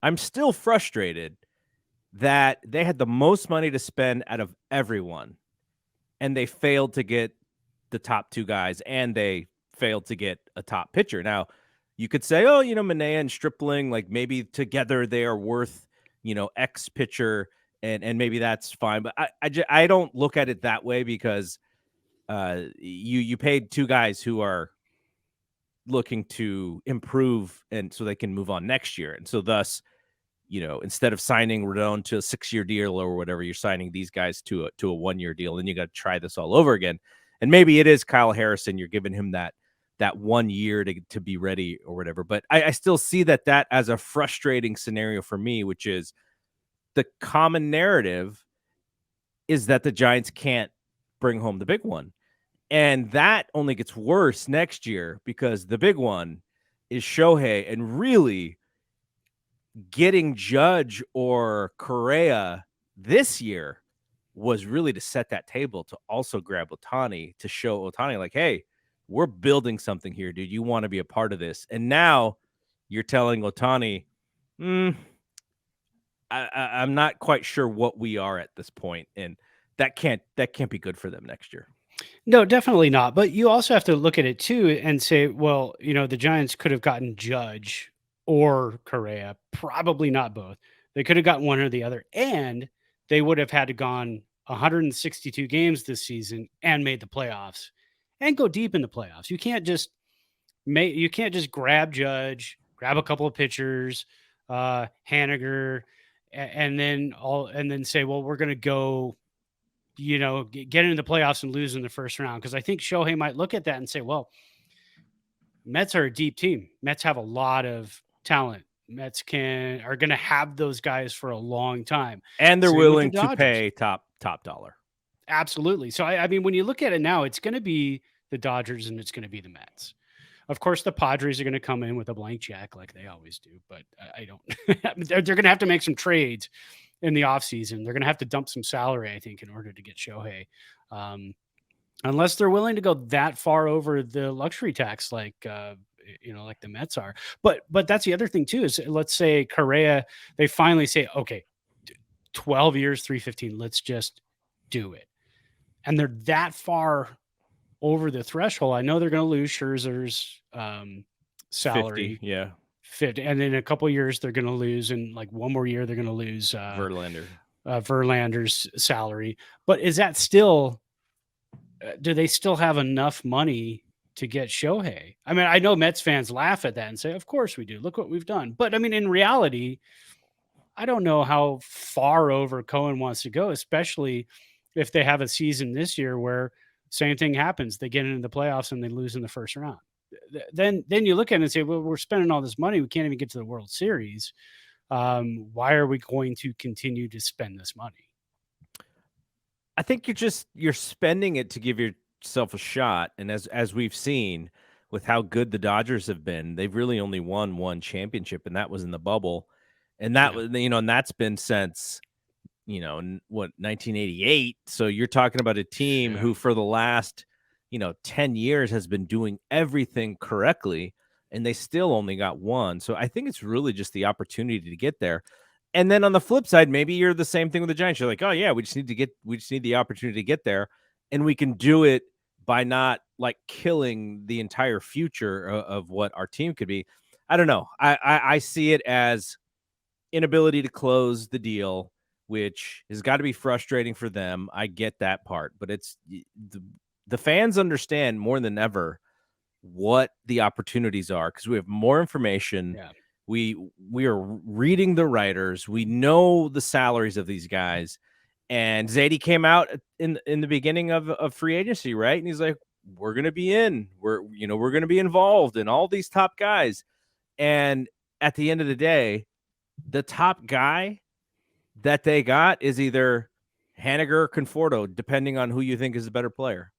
I'm still frustrated that they had the most money to spend out of everyone, and they failed to get the top two guys, and they failed to get a top pitcher. Now, you could say, oh, Manaea and Stripling, like maybe together they are worth, X pitcher, and maybe that's fine. But I don't look at it that way because you paid two guys who are looking to improve and so they can move on next year. And so thus, instead of signing Rodon to a 6-year deal or whatever, you're signing these guys to a 1-year deal. And you got to try this all over again. And maybe it is Kyle Harrison. You're giving him that 1 year to be ready or whatever. But I still see that as a frustrating scenario for me, which is the common narrative is that the Giants can't bring home the big one. And that only gets worse next year because the big one is Shohei, and really getting Judge or Correa this year was really to set that table to also grab Ohtani, to show Ohtani like, hey, we're building something here, dude. You want to be a part of this. And now you're telling Ohtani, I'm not quite sure what we are at this point. And that can't be good for them next year. No, definitely not. But you also have to look at it too and say, well, the Giants could have gotten Judge or Correa, probably not both. They could have gotten one or the other, and they would have had to gone 162 games this season and made the playoffs and go deep in the playoffs. You can't just grab Judge, grab a couple of pitchers, Haniger, and then say, well, we're going to go get into the playoffs and lose in the first round. Because I think Shohei might look at that and say, well, Mets are a deep team. Mets have a lot of talent. Mets are going to have those guys for a long time. And they're willing to pay top dollar. Absolutely. So, I mean, when you look at it now, it's going to be the Dodgers and it's going to be the Mets. Of course, the Padres are going to come in with a blank check like they always do, but I don't. They're going to have to make some trades in the offseason. They're going to have to dump some salary, I think, in order to get Shohei. Unless they're willing to go that far over the luxury tax, like the Mets are. But that's the other thing too, is let's say Correa, they finally say, okay, 12 years, 315, let's just do it. And they're that far over the threshold. I know they're going to lose Scherzer's salary. 50, yeah. 50. And in a couple of years, they're going to lose. In like one more year, they're going to lose Verlander's salary. But is that still, do they still have enough money to get Shohei? I mean, I know Mets fans laugh at that and say, of course we do. Look what we've done. But I mean, in reality, I don't know how far over Cohen wants to go, especially if they have a season this year where same thing happens. They get into the playoffs and they lose in the first round. Then you look at it and say, well, we're spending all this money. We can't even get to the World Series. Why are we going to continue to spend this money? I think you're spending it to give yourself a shot. And as we've seen with how good the Dodgers have been, they've really only won one championship, and that was in the bubble. And that was, and that's been since, 1988. So you're talking about a team who for the last, 10 years has been doing everything correctly, and they still only got one. So I think it's really just the opportunity to get there. And then on the flip side, maybe you're the same thing with the Giants. You're like, oh yeah, we just need the opportunity to get there, and we can do it by not like killing the entire future of what our team could be. I don't know. I see it as inability to close the deal, which has got to be frustrating for them. I get that part, but it's the fans understand more than ever what the opportunities are because we have more information. Yeah. We are reading the writers. We know the salaries of these guys. And Zadie came out in the beginning of free agency, right? And he's like, we're going to be in. We're going to be involved in all these top guys. And at the end of the day, the top guy that they got is either Haniger or Conforto, depending on who you think is a better player.